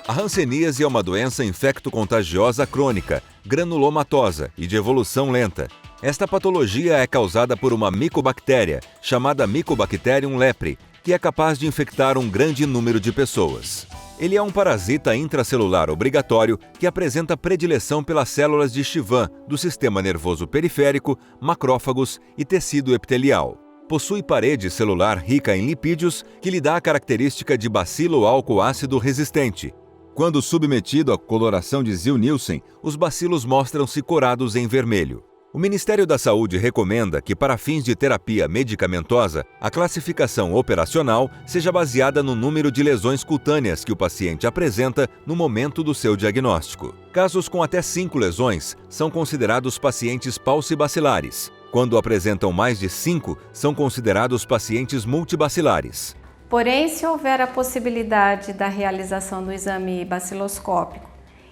A hanseníase é uma doença infecto-contagiosa crônica, granulomatosa e de evolução lenta. Esta patologia é causada por uma micobactéria, chamada Mycobacterium leprae, que é capaz de infectar um grande número de pessoas. Ele é um parasita intracelular obrigatório que apresenta predileção pelas células de Schwann do sistema nervoso periférico, macrófagos e tecido epitelial. Possui parede celular rica em lipídios que lhe dá a característica de bacilo álcool ácido resistente. Quando submetido à coloração de Ziehl-Neelsen, os bacilos mostram-se corados em vermelho. O Ministério da Saúde recomenda que, para fins de terapia medicamentosa, a classificação operacional seja baseada no número de lesões cutâneas que o paciente apresenta no momento do seu diagnóstico. Casos com até 5 lesões são considerados pacientes paucibacilares. Quando apresentam mais de 5, são considerados pacientes multibacilares. Porém, se houver a possibilidade da realização do exame baciloscópico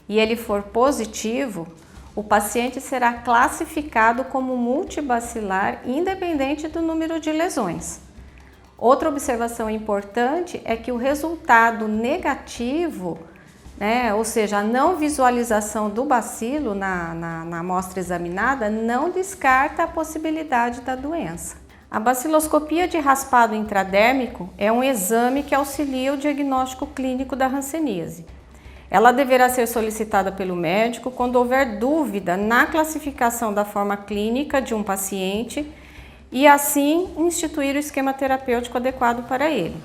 e ele for positivo, o paciente será classificado como multibacilar, independente do número de lesões. Outra observação importante é que o resultado negativo, ou seja, a não visualização do bacilo na amostra examinada, não descarta a possibilidade da doença. A baciloscopia de raspado intradérmico é um exame que auxilia o diagnóstico clínico da hanseníase. Ela deverá ser solicitada pelo médico quando houver dúvida na classificação da forma clínica de um paciente e assim instituir o esquema terapêutico adequado para ele.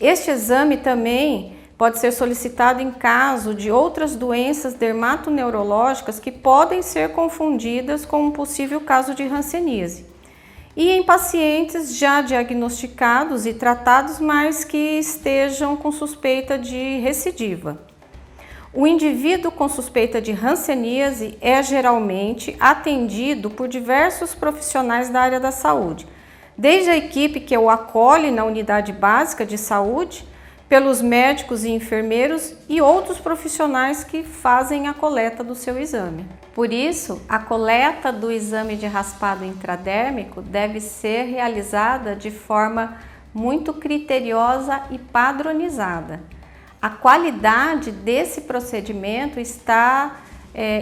Este exame também pode ser solicitado em caso de outras doenças dermatoneurológicas que podem ser confundidas com um possível caso de hanseníase. E em pacientes já diagnosticados e tratados, mas que estejam com suspeita de recidiva. O indivíduo com suspeita de hanseníase é geralmente atendido por diversos profissionais da área da saúde, desde a equipe que o acolhe na unidade básica de saúde, pelos médicos e enfermeiros e outros profissionais que fazem a coleta do seu exame. Por isso, a coleta do exame de raspado intradérmico deve ser realizada de forma muito criteriosa e padronizada. A qualidade desse procedimento está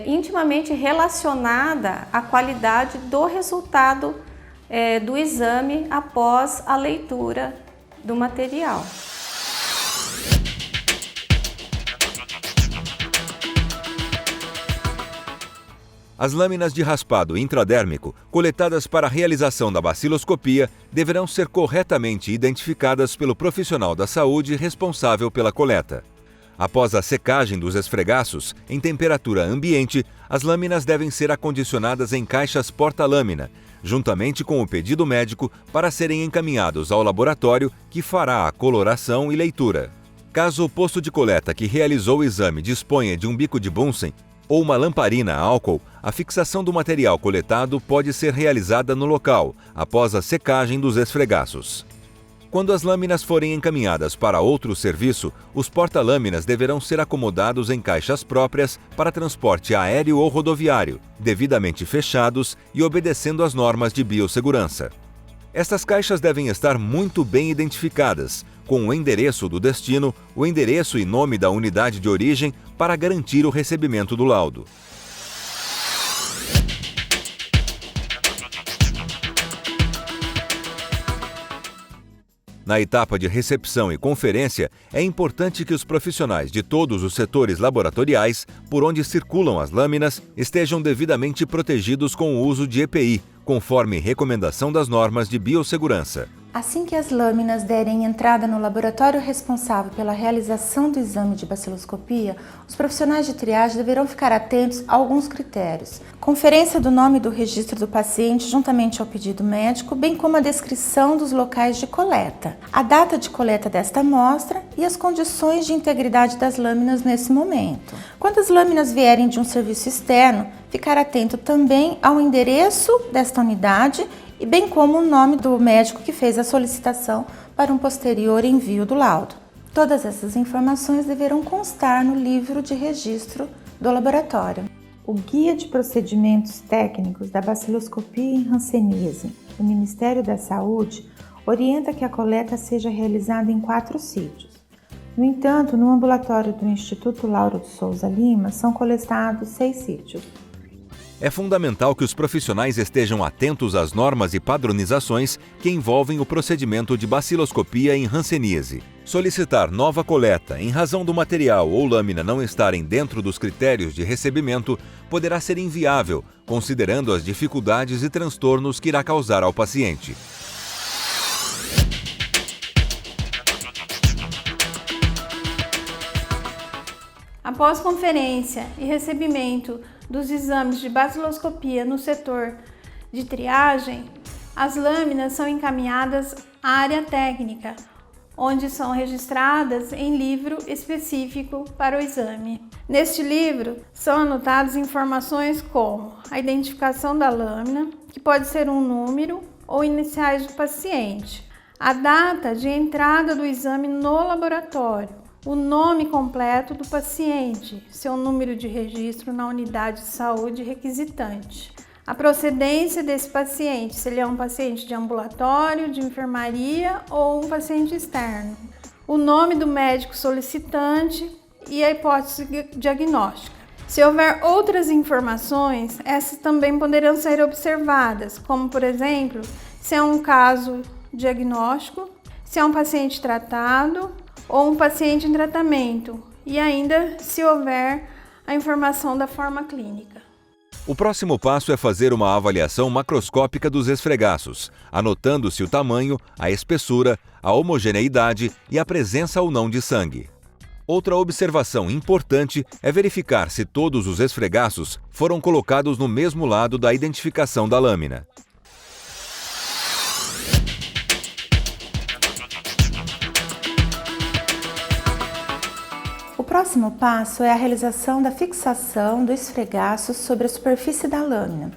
intimamente relacionada à qualidade do resultado do exame após a leitura do material. As lâminas de raspado intradérmico, coletadas para a realização da baciloscopia, deverão ser corretamente identificadas pelo profissional da saúde responsável pela coleta. Após a secagem dos esfregaços, em temperatura ambiente, as lâminas devem ser acondicionadas em caixas porta-lâmina, juntamente com o pedido médico para serem encaminhados ao laboratório que fará a coloração e leitura. Caso o posto de coleta que realizou o exame disponha de um bico de Bunsen ou uma lamparina a álcool, a fixação do material coletado pode ser realizada no local, após a secagem dos esfregaços. Quando as lâminas forem encaminhadas para outro serviço, os porta-lâminas deverão ser acomodados em caixas próprias para transporte aéreo ou rodoviário, devidamente fechados e obedecendo às normas de biossegurança. Estas caixas devem estar muito bem identificadas, com o endereço do destino, o endereço e nome da unidade de origem para garantir o recebimento do laudo. Na etapa de recepção e conferência, é importante que os profissionais de todos os setores laboratoriais, por onde circulam as lâminas, estejam devidamente protegidos com o uso de EPI, conforme recomendação das normas de biossegurança. Assim que as lâminas derem entrada no laboratório responsável pela realização do exame de baciloscopia, os profissionais de triagem deverão ficar atentos a alguns critérios. Conferência do nome do registro do paciente juntamente ao pedido médico, bem como a descrição dos locais de coleta, a data de coleta desta amostra e as condições de integridade das lâminas nesse momento. Quando as lâminas vierem de um serviço externo, ficar atento também ao endereço desta unidade e bem como o nome do médico que fez a solicitação para um posterior envio do laudo. Todas essas informações deverão constar no livro de registro do laboratório. O Guia de Procedimentos Técnicos da Baciloscopia em Hanseníase do Ministério da Saúde orienta que a coleta seja realizada em 4 sítios: No entanto, no ambulatório do Instituto Lauro de Souza Lima, são coletados 6 sítios. É fundamental que os profissionais estejam atentos às normas e padronizações que envolvem o procedimento de baciloscopia em hanseníase. Solicitar nova coleta em razão do material ou lâmina não estarem dentro dos critérios de recebimento poderá ser inviável, considerando as dificuldades e transtornos que irá causar ao paciente. Após conferência e recebimento dos exames de baciloscopia no setor de triagem, as lâminas são encaminhadas à área técnica, onde são registradas em livro específico para o exame. Neste livro são anotadas informações como a identificação da lâmina, que pode ser um número ou iniciais do paciente, a data de entrada do exame no laboratório, o nome completo do paciente, seu número de registro na unidade de saúde requisitante, a procedência desse paciente, se ele é um paciente de ambulatório, de enfermaria ou um paciente externo, o nome do médico solicitante e a hipótese diagnóstica. Se houver outras informações, essas também poderão ser observadas, como por exemplo, se é um caso diagnóstico, se é um paciente tratado ou um paciente em tratamento, e ainda se houver a informação da forma clínica. O próximo passo é fazer uma avaliação macroscópica dos esfregaços, anotando-se o tamanho, a espessura, a homogeneidade e a presença ou não de sangue. Outra observação importante é verificar se todos os esfregaços foram colocados no mesmo lado da identificação da lâmina. O próximo passo é a realização da fixação do esfregaço sobre a superfície da lâmina.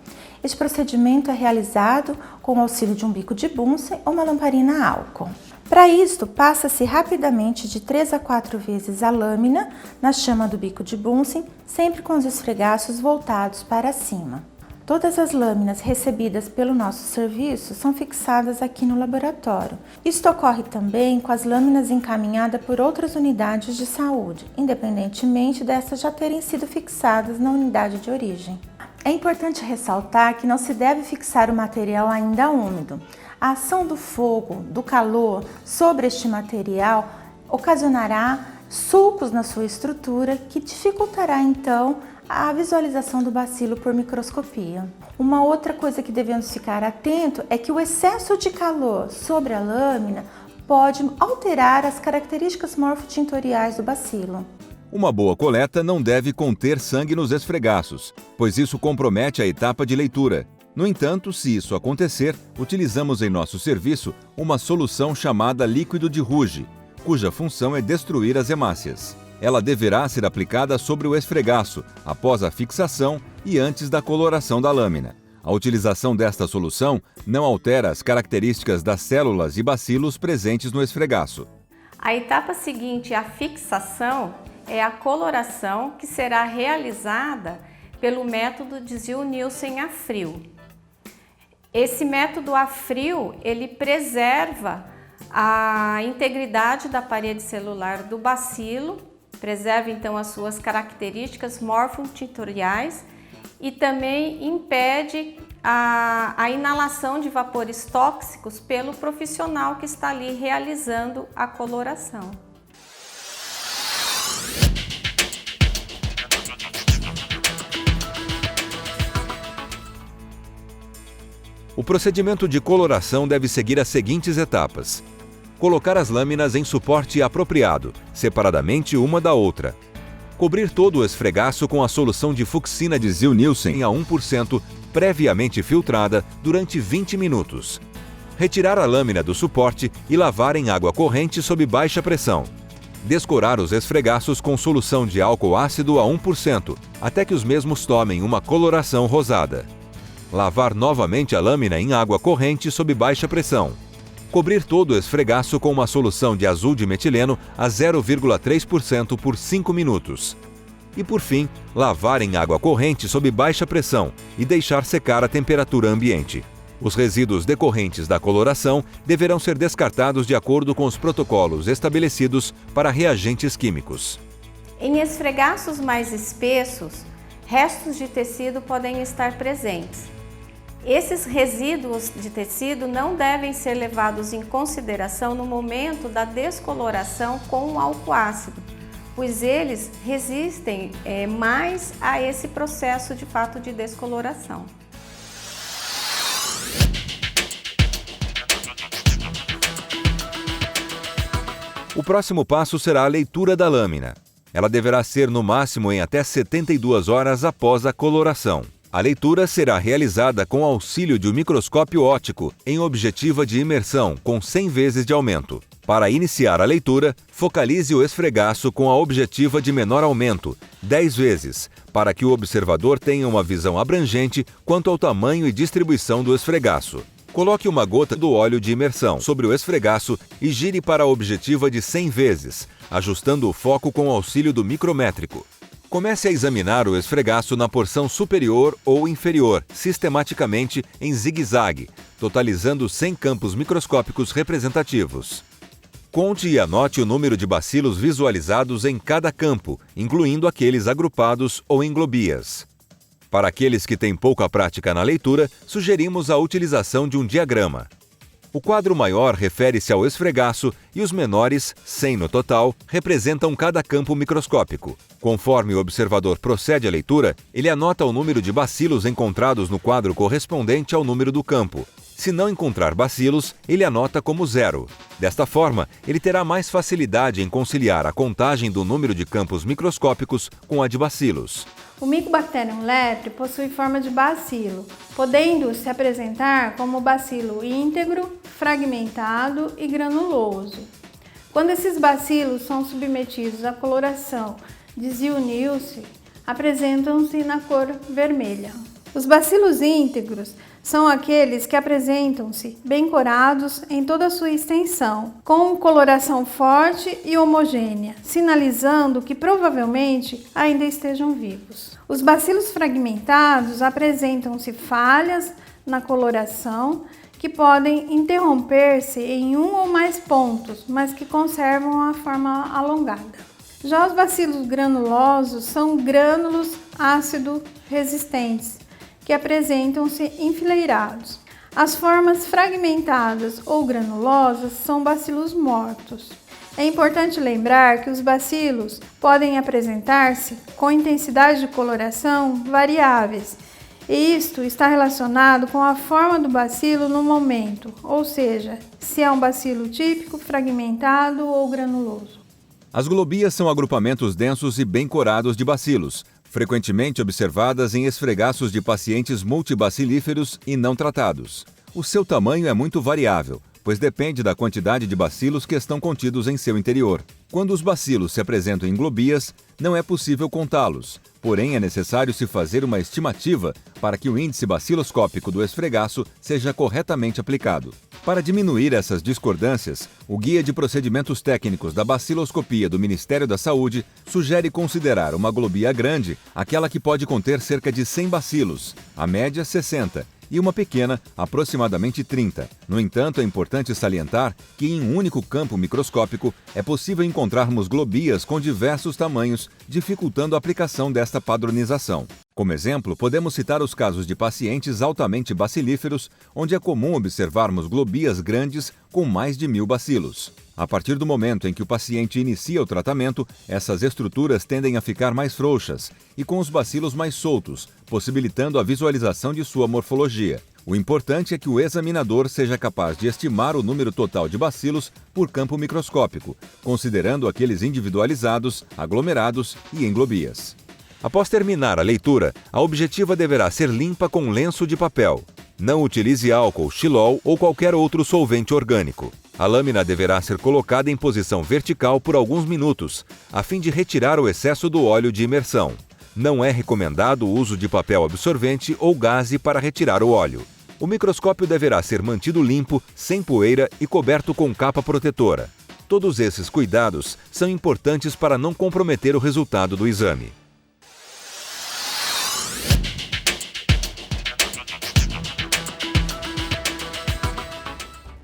Este procedimento é realizado com o auxílio de um bico de Bunsen ou uma lamparina a álcool. Para isto, passa-se rapidamente de 3 a 4 vezes a lâmina na chama do bico de Bunsen, sempre com os esfregaços voltados para cima. Todas as lâminas recebidas pelo nosso serviço são fixadas aqui no laboratório. Isto ocorre também com as lâminas encaminhadas por outras unidades de saúde, independentemente dessas já terem sido fixadas na unidade de origem. É importante ressaltar que não se deve fixar o material ainda úmido. A ação do fogo, do calor sobre este material ocasionará sulcos na sua estrutura que dificultará então a visualização do bacilo por microscopia. Uma outra coisa que devemos ficar atento é que o excesso de calor sobre a lâmina pode alterar as características morfotintoriais do bacilo. Uma boa coleta não deve conter sangue nos esfregaços, pois isso compromete a etapa de leitura. No entanto, se isso acontecer, utilizamos em nosso serviço uma solução chamada líquido de Ruge, cuja função é destruir as hemácias. Ela deverá ser aplicada sobre o esfregaço, após a fixação e antes da coloração da lâmina. A utilização desta solução não altera as características das células e bacilos presentes no esfregaço. A etapa seguinte à fixação é a coloração, que será realizada pelo método de Ziel-Nielsen a frio. Esse método a frio, ele preserva a integridade da parede celular do bacilo, preserva então as suas características morfotintoriais e também impede a inalação de vapores tóxicos pelo profissional que está ali realizando a coloração. O procedimento de coloração deve seguir as seguintes etapas. Colocar as lâminas em suporte apropriado, separadamente uma da outra. Cobrir todo o esfregaço com a solução de fucsina de Ziel-Nielsen a 1%, previamente filtrada, durante 20 minutos. Retirar a lâmina do suporte e lavar em água corrente sob baixa pressão. Descorar os esfregaços com solução de álcool ácido a 1%, até que os mesmos tomem uma coloração rosada. Lavar novamente a lâmina em água corrente sob baixa pressão. Cobrir todo o esfregaço com uma solução de azul de metileno a 0,3% por 5 minutos. E por fim, lavar em água corrente sob baixa pressão e deixar secar a temperatura ambiente. Os resíduos decorrentes da coloração deverão ser descartados de acordo com os protocolos estabelecidos para reagentes químicos. Em esfregaços mais espessos, restos de tecido podem estar presentes. Esses resíduos de tecido não devem ser levados em consideração no momento da descoloração com o álcool ácido, pois eles resistem mais a esse processo de fato de descoloração. O próximo passo será a leitura da lâmina. Ela deverá ser no máximo em até 72 horas após a coloração. A leitura será realizada com auxílio de um microscópio óptico em objetiva de imersão com 100 vezes de aumento. Para iniciar a leitura, focalize o esfregaço com a objetiva de menor aumento, 10 vezes, para que o observador tenha uma visão abrangente quanto ao tamanho e distribuição do esfregaço. Coloque uma gota do óleo de imersão sobre o esfregaço e gire para a objetiva de 100 vezes, ajustando o foco com o auxílio do micrométrico. Comece a examinar o esfregaço na porção superior ou inferior, sistematicamente em zigue-zague, totalizando 100 campos microscópicos representativos. Conte e anote o número de bacilos visualizados em cada campo, incluindo aqueles agrupados ou em globias. Para aqueles que têm pouca prática na leitura, sugerimos a utilização de um diagrama. O quadro maior refere-se ao esfregaço e os menores, 100 no total, representam cada campo microscópico. Conforme o observador procede à leitura, ele anota o número de bacilos encontrados no quadro correspondente ao número do campo. Se não encontrar bacilos, ele anota como 0. Desta forma, ele terá mais facilidade em conciliar a contagem do número de campos microscópicos com a de bacilos. O Mycobacterium lepre possui forma de bacilo, podendo se apresentar como bacilo íntegro, fragmentado e granuloso. Quando esses bacilos são submetidos à coloração de Ziu-Nielsen, apresentam-se na cor vermelha. Os bacilos íntegros são aqueles que apresentam-se bem corados em toda a sua extensão, com coloração forte e homogênea, sinalizando que provavelmente ainda estejam vivos. Os bacilos fragmentados apresentam-se falhas na coloração que podem interromper-se em um ou mais pontos, mas que conservam a forma alongada. Já os bacilos granulosos são grânulos ácido resistentes, que apresentam-se enfileirados. As formas fragmentadas ou granulosas são bacilos mortos. É importante lembrar que os bacilos podem apresentar-se com intensidade de coloração variáveis, e isto está relacionado com a forma do bacilo no momento, ou seja, se é um bacilo típico, fragmentado ou granuloso. As globias são agrupamentos densos e bem corados de bacilos, frequentemente observadas em esfregaços de pacientes multibacilíferos e não tratados. O seu tamanho é muito variável, pois depende da quantidade de bacilos que estão contidos em seu interior. Quando os bacilos se apresentam em globias, não é possível contá-los, porém é necessário se fazer uma estimativa para que o índice baciloscópico do esfregaço seja corretamente aplicado. Para diminuir essas discordâncias, o Guia de Procedimentos Técnicos da Baciloscopia do Ministério da Saúde sugere considerar uma globia grande aquela que pode conter cerca de 100 bacilos, a média 60, e uma pequena, aproximadamente 30. No entanto, é importante salientar que em um único campo microscópico é possível encontrarmos globias com diversos tamanhos, dificultando a aplicação desta padronização. Como exemplo, podemos citar os casos de pacientes altamente bacilíferos, onde é comum observarmos globias grandes com mais de 1000 bacilos. A partir do momento em que o paciente inicia o tratamento, essas estruturas tendem a ficar mais frouxas e com os bacilos mais soltos, possibilitando a visualização de sua morfologia. O importante é que o examinador seja capaz de estimar o número total de bacilos por campo microscópico, considerando aqueles individualizados, aglomerados e em globias. Após terminar a leitura, a objetiva deverá ser limpa com lenço de papel. Não utilize álcool, xilol ou qualquer outro solvente orgânico. A lâmina deverá ser colocada em posição vertical por alguns minutos, a fim de retirar o excesso do óleo de imersão. Não é recomendado o uso de papel absorvente ou gaze para retirar o óleo. O microscópio deverá ser mantido limpo, sem poeira e coberto com capa protetora. Todos esses cuidados são importantes para não comprometer o resultado do exame.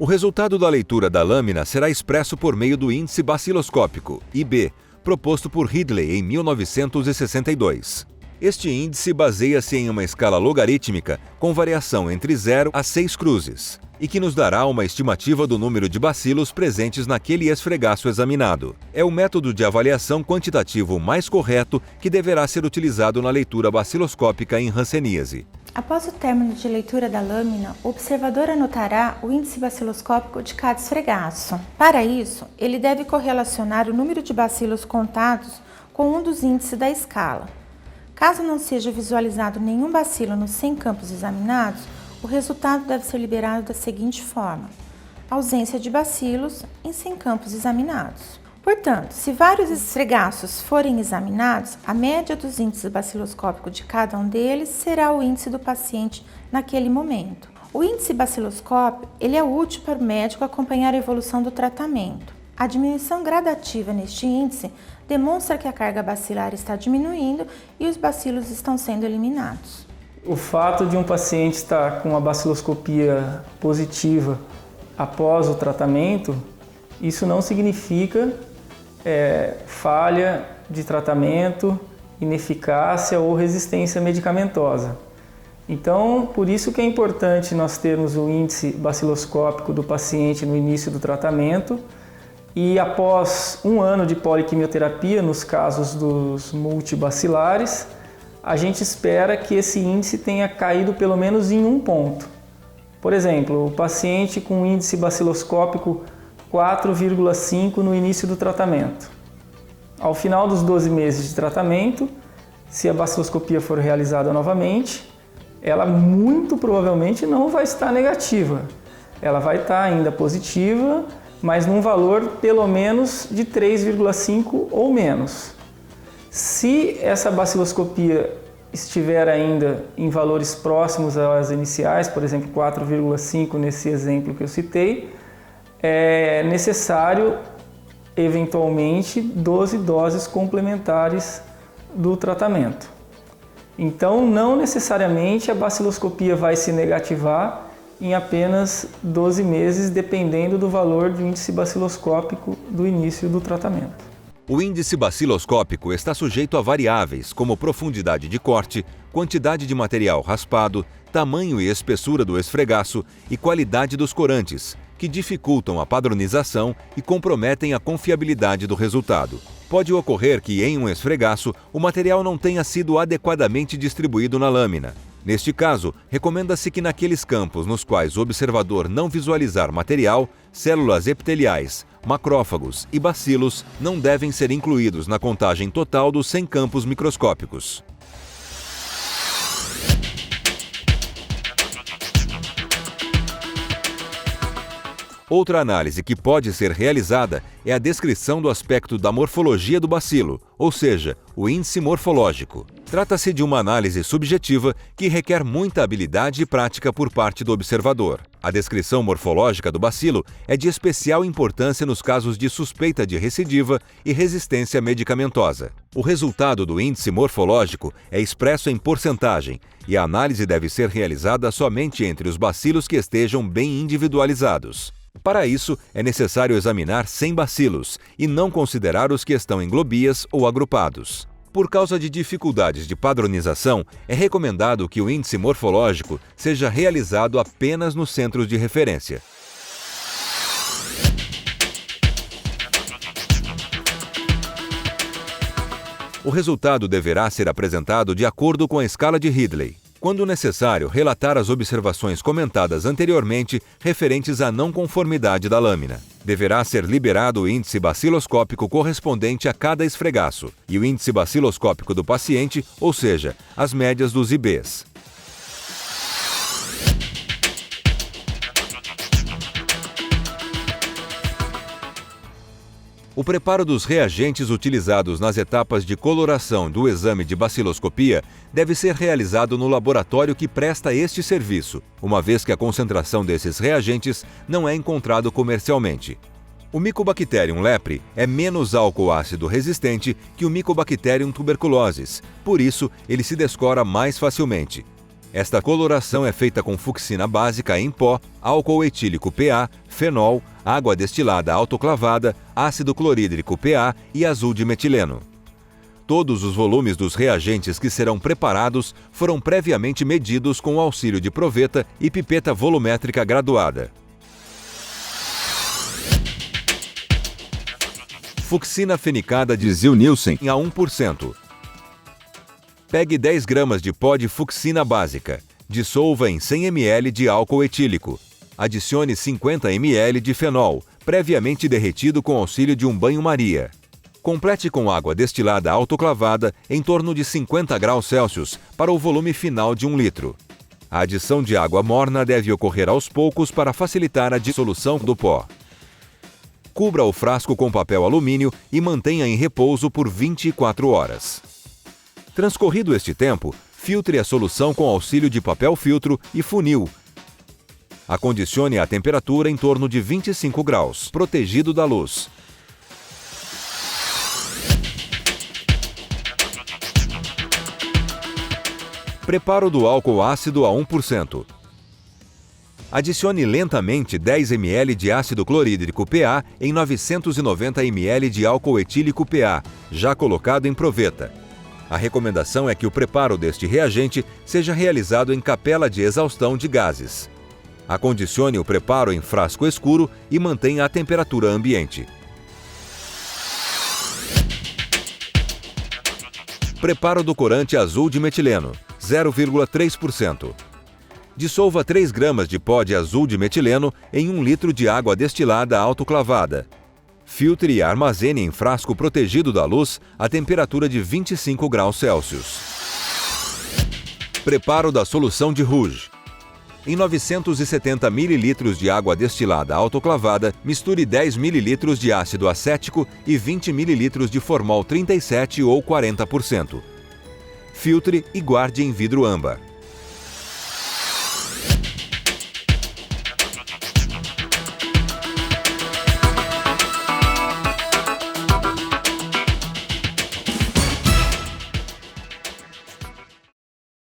O resultado da leitura da lâmina será expresso por meio do índice baciloscópico, IB, proposto por Ridley em 1962. Este índice baseia-se em uma escala logarítmica com variação entre 0 a 6 cruzes, e que nos dará uma estimativa do número de bacilos presentes naquele esfregaço examinado. É o método de avaliação quantitativo mais correto que deverá ser utilizado na leitura baciloscópica em hanseníase. Após o término de leitura da lâmina, o observador anotará o índice baciloscópico de cada esfregaço. Para isso, ele deve correlacionar o número de bacilos contados com um dos índices da escala. Caso não seja visualizado nenhum bacilo nos 100 campos examinados, o resultado deve ser liberado da seguinte forma: ausência de bacilos em 100 campos examinados. Portanto, se vários esfregaços forem examinados, a média dos índices baciloscópicos de cada um deles será o índice do paciente naquele momento. O índice baciloscópico ele é útil para o médico acompanhar a evolução do tratamento. A diminuição gradativa neste índice demonstra que a carga bacilar está diminuindo e os bacilos estão sendo eliminados. O fato de um paciente estar com uma baciloscopia positiva após o tratamento, isso não significa falha de tratamento, ineficácia ou resistência medicamentosa. Então, por isso que é importante nós termos o índice baciloscópico do paciente no início do tratamento e após 1 ano de poliquimioterapia, nos casos dos multibacilares, a gente espera que esse índice tenha caído pelo menos em 1 ponto. Por exemplo, o paciente com índice baciloscópico 4,5 no início do tratamento. Ao final dos 12 meses de tratamento, se a baciloscopia for realizada novamente, ela muito provavelmente não vai estar negativa. Ela vai estar ainda positiva, mas num valor pelo menos de 3,5 ou menos. Se essa baciloscopia estiver ainda em valores próximos às iniciais, por exemplo, 4,5 nesse exemplo que eu citei, é necessário, eventualmente, 12 doses complementares do tratamento. Então, não necessariamente a baciloscopia vai se negativar em apenas 12 meses, dependendo do valor do índice baciloscópico do início do tratamento. O índice baciloscópico está sujeito a variáveis como profundidade de corte, quantidade de material raspado, tamanho e espessura do esfregaço e qualidade dos corantes, que dificultam a padronização e comprometem a confiabilidade do resultado. Pode ocorrer que, em um esfregaço, o material não tenha sido adequadamente distribuído na lâmina. Neste caso, recomenda-se que naqueles campos nos quais o observador não visualizar material, células epiteliais, macrófagos e bacilos não devem ser incluídos na contagem total dos 100 campos microscópicos. Outra análise que pode ser realizada é a descrição do aspecto da morfologia do bacilo, ou seja, o índice morfológico. Trata-se de uma análise subjetiva que requer muita habilidade e prática por parte do observador. A descrição morfológica do bacilo é de especial importância nos casos de suspeita de recidiva e resistência medicamentosa. O resultado do índice morfológico é expresso em porcentagem e a análise deve ser realizada somente entre os bacilos que estejam bem individualizados. Para isso, é necessário examinar 100 bacilos e não considerar os que estão em globias ou agrupados. Por causa de dificuldades de padronização, é recomendado que o índice morfológico seja realizado apenas nos centros de referência. O resultado deverá ser apresentado de acordo com a escala de Ridley. Quando necessário, relatar as observações comentadas anteriormente referentes à não conformidade da lâmina. Deverá ser liberado o índice baciloscópico correspondente a cada esfregaço e o índice baciloscópico do paciente, ou seja, as médias dos IBs. O preparo dos reagentes utilizados nas etapas de coloração do exame de baciloscopia deve ser realizado no laboratório que presta este serviço, uma vez que a concentração desses reagentes não é encontrado comercialmente. O Mycobacterium lepre é menos álcool ácido resistente que o Mycobacterium tuberculosis, por isso ele se descora mais facilmente. Esta coloração é feita com fucsina básica em pó, álcool etílico PA, fenol, água destilada autoclavada, ácido clorídrico PA e azul de metileno. Todos os volumes dos reagentes que serão preparados foram previamente medidos com o auxílio de proveta e pipeta volumétrica graduada. Fucsina fenicada de Zil-Nielsen a 1%. Pegue 10 gramas de pó de fucsina básica. Dissolva em 100 ml de álcool etílico. Adicione 50 ml de fenol, previamente derretido com auxílio de um banho-maria. Complete com água destilada autoclavada em torno de 50 graus Celsius para o volume final de 1 litro. A adição de água morna deve ocorrer aos poucos para facilitar a dissolução do pó. Cubra o frasco com papel alumínio e mantenha em repouso por 24 horas. Transcorrido este tempo, filtre a solução com auxílio de papel filtro e funil. Acondicione a temperatura em torno de 25 graus, protegido da luz. Preparo do álcool ácido a 1%. Adicione lentamente 10 ml de ácido clorídrico PA em 990 ml de álcool etílico PA, já colocado em proveta. A recomendação é que o preparo deste reagente seja realizado em capela de exaustão de gases. Acondicione o preparo em frasco escuro e mantenha a temperatura ambiente. Preparo do corante azul de metileno, 0,3%. Dissolva 3 gramas de pó de azul de metileno em 1 litro de água destilada autoclavada. Filtre e armazene em frasco protegido da luz a temperatura de 25 graus Celsius. Preparo da solução de Rouge. Em 970 ml de água destilada autoclavada, misture 10 ml de ácido acético e 20 ml de formol 37 ou 40%. Filtre e guarde em vidro âmbar.